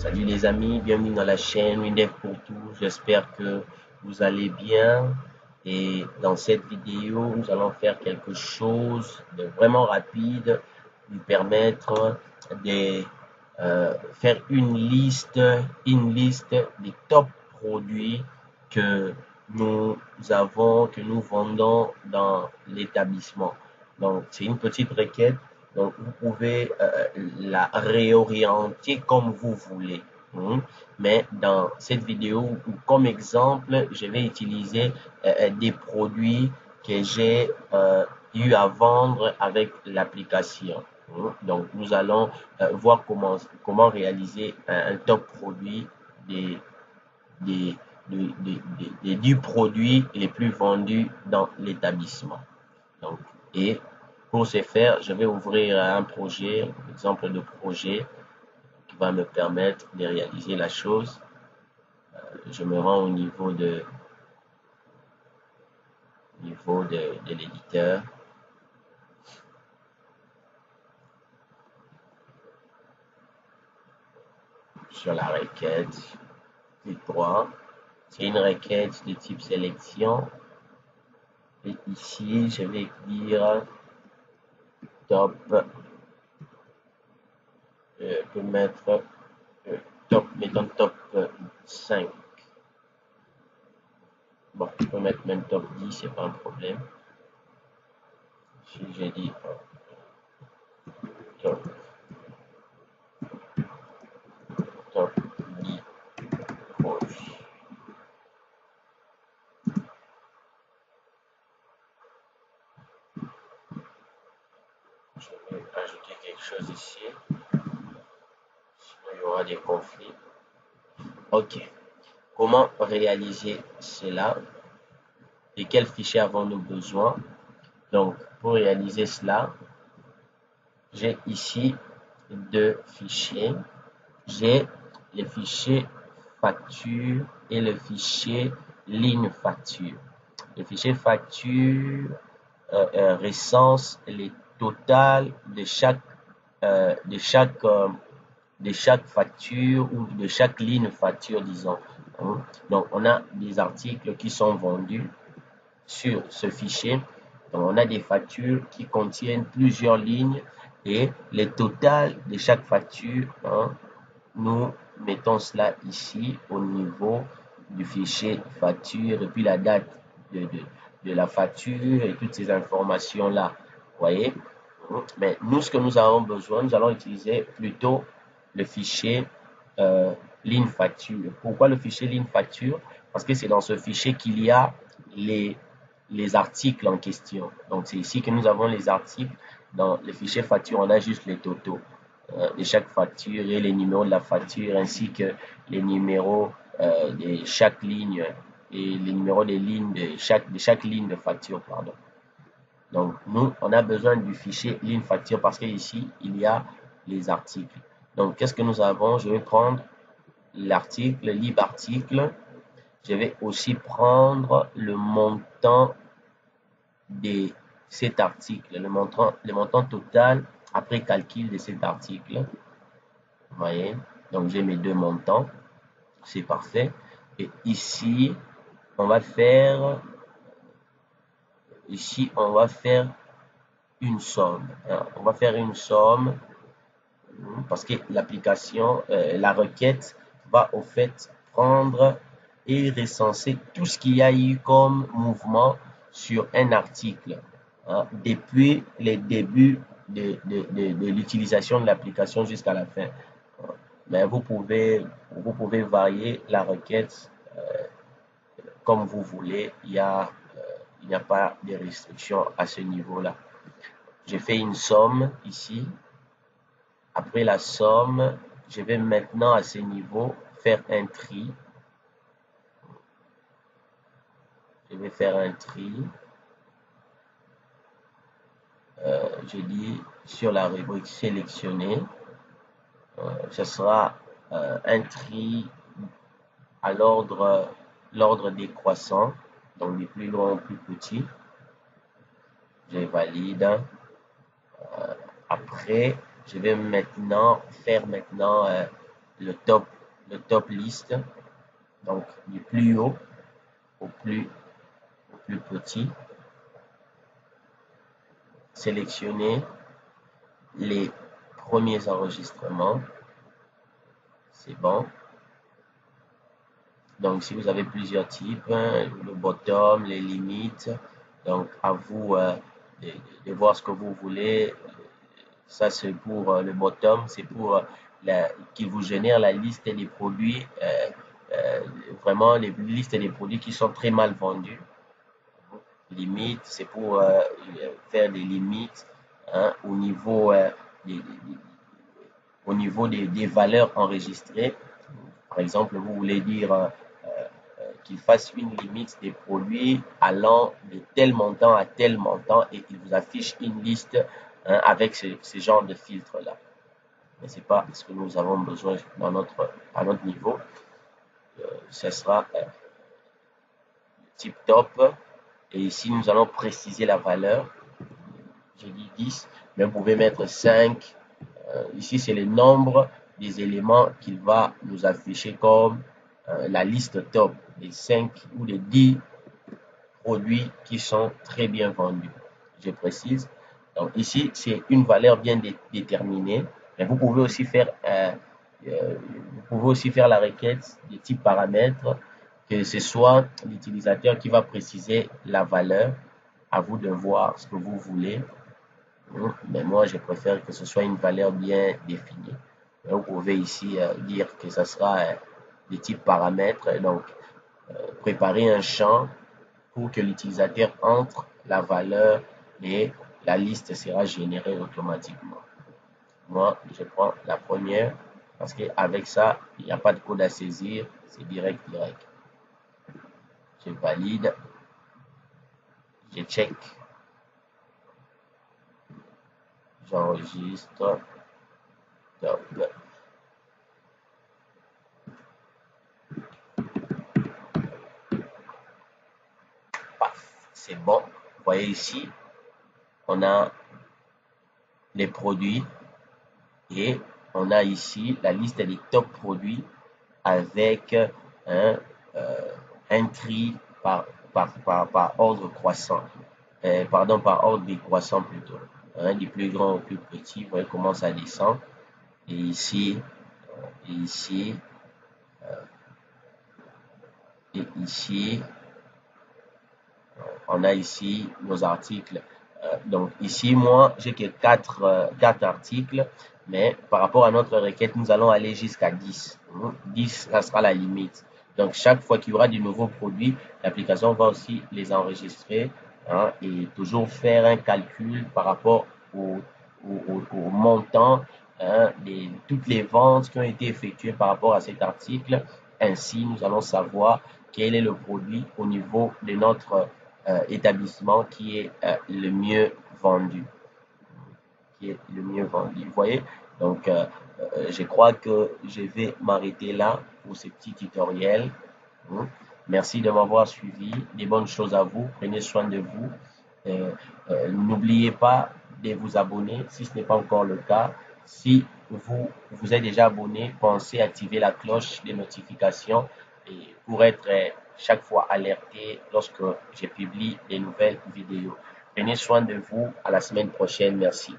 Salut les amis, bienvenue dans la chaîne Windev pour tous. J'espère que vous allez bien. Et dans cette vidéo, nous allons faire quelque chose de vraiment rapide, vous permettre de faire une liste des top produits que nous avons, que nous vendons dans l'établissement. Donc, c'est une petite requête. Donc, vous pouvez la réorienter comme vous voulez. Mais dans cette vidéo, comme exemple, je vais utiliser des produits que j'ai eu à vendre avec l'application. Donc, nous allons voir comment réaliser un top produit des, des, des 10 produits les plus vendus dans l'établissement. Donc, et pour ce faire, je vais ouvrir un projet, un exemple de projet qui va me permettre de réaliser la chose. Je me rends au niveau de l'éditeur. Sur la requête, clic droit. C'est une requête de type sélection. Et ici, je vais dire top. Je peux mettre top, mettons top 5. Bon, je peux mettre même top 10, c'est pas un problème. Si j'ai dit top 10 proches. Je vais ajouter quelque chose ici. Sinon, il y aura des conflits. Ok. Comment réaliser cela? De quel fichier avons-nous besoin? Donc, pour réaliser cela, j'ai ici deux fichiers. J'ai le fichier facture et le fichier ligne facture. Le fichier facture recense les totales de chaque facture ou de chaque ligne facture, disons. Donc, on a des articles qui sont vendus sur ce fichier. Donc, on a des factures qui contiennent plusieurs lignes et le total de chaque facture, nous mettons cela ici au niveau du fichier facture et puis la date de la facture et toutes ces informations-là. Vous voyez? Mais nous, ce que nous avons besoin, nous allons utiliser plutôt le fichier ligne facture. Pourquoi le fichier ligne facture? Parce que c'est dans ce fichier qu'il y a les articles en question. Donc, c'est ici que nous avons les articles. Dans le fichier facture, on a juste les totaux de chaque facture et les numéros de la facture ainsi que les numéros de chaque ligne et les numéros des lignes de chaque ligne de facture, pardon. Donc, nous, on a besoin du fichier ligne facture parce qu'ici, il y a les articles. Donc, qu'est-ce que nous avons? Je vais prendre l'article, lib article. Je vais aussi prendre le montant de cet article, le montant total après calcul de cet article. Vous voyez? Donc, j'ai mes deux montants. C'est parfait. Et ici, on va faire une somme. On va faire une somme parce que l'application, la requête va au fait prendre et recenser tout ce qu'il y a eu comme mouvement sur un article depuis les débuts de l'utilisation de l'application jusqu'à la fin. Mais vous pouvez varier la requête comme vous voulez. Il n'y a pas de restriction à ce niveau-là. J'ai fait une somme ici. Après la somme, je vais maintenant à ce niveau faire un tri. Je vais faire un tri. Je dis sur la rubrique sélectionnée, ce sera un tri à l'ordre décroissant, donc du plus long au plus petit. Je valide. Après, je vais maintenant faire le top liste, donc du plus haut au plus petit. Sélectionnez les premiers enregistrements. C'est bon. Donc, si vous avez plusieurs types, le bottom, les limites, donc à vous de voir ce que vous voulez. Ça, c'est pour le bottom, c'est pour qui vous génère la liste des produits, vraiment les listes des produits qui sont très mal vendus. Limite, c'est pour faire des limites hein, des, au niveau des valeurs enregistrées. Par exemple, vous voulez dire qu'il fasse une limite des produits allant de tel montant à tel montant et qu'il vous affiche une liste hein, avec ce genre de filtre-là. Mais ce n'est pas ce que nous avons besoin à notre niveau. Ce sera type top. Et ici, nous allons préciser la valeur. J'ai dit 10, mais vous pouvez mettre 5. Ici, c'est le nombre des éléments qu'il va nous afficher comme la liste top des 5 ou des 10 produits qui sont très bien vendus. Je précise. Donc ici, c'est une valeur bien déterminée. Mais vous pouvez aussi faire la requête de type paramètres, que ce soit l'utilisateur qui va préciser la valeur. À vous de voir ce que vous voulez. Mais moi, je préfère que ce soit une valeur bien définie. Vous pouvez ici dire que ce sera de type paramètres. Donc, préparer un champ pour que l'utilisateur entre la valeur et la liste sera générée automatiquement. Moi, je prends la première parce qu'avec ça, il n'y a pas de code à saisir, c'est direct. Je valide, je check, j'enregistre, top. C'est bon. Vous voyez ici, on a les produits et on a ici la liste des top produits avec un tri par ordre croissant. Par ordre décroissant plutôt. Du plus grand au plus petit, vous voyez comment ça descend. Et ici, on a ici nos articles. Donc ici, moi, j'ai que 4 articles, mais par rapport à notre requête, nous allons aller jusqu'à 10. 10, ça sera la limite. Donc chaque fois qu'il y aura de nouveaux produits, l'application va aussi les enregistrer hein, et toujours faire un calcul par rapport au montant hein, de toutes les ventes qui ont été effectuées par rapport à cet article. Ainsi, nous allons savoir quel est le produit au niveau de notre établissement qui est le mieux vendu. Vous voyez? Donc, je crois que je vais m'arrêter là pour ce petit tutoriel. Merci de m'avoir suivi. Des bonnes choses à vous. Prenez soin de vous. N'oubliez pas de vous abonner si ce n'est pas encore le cas. Si vous êtes déjà abonné, pensez à activer la cloche des notifications et pour être chaque fois alerté lorsque je publie des nouvelles vidéos. Prenez soin de vous. À la semaine prochaine. Merci.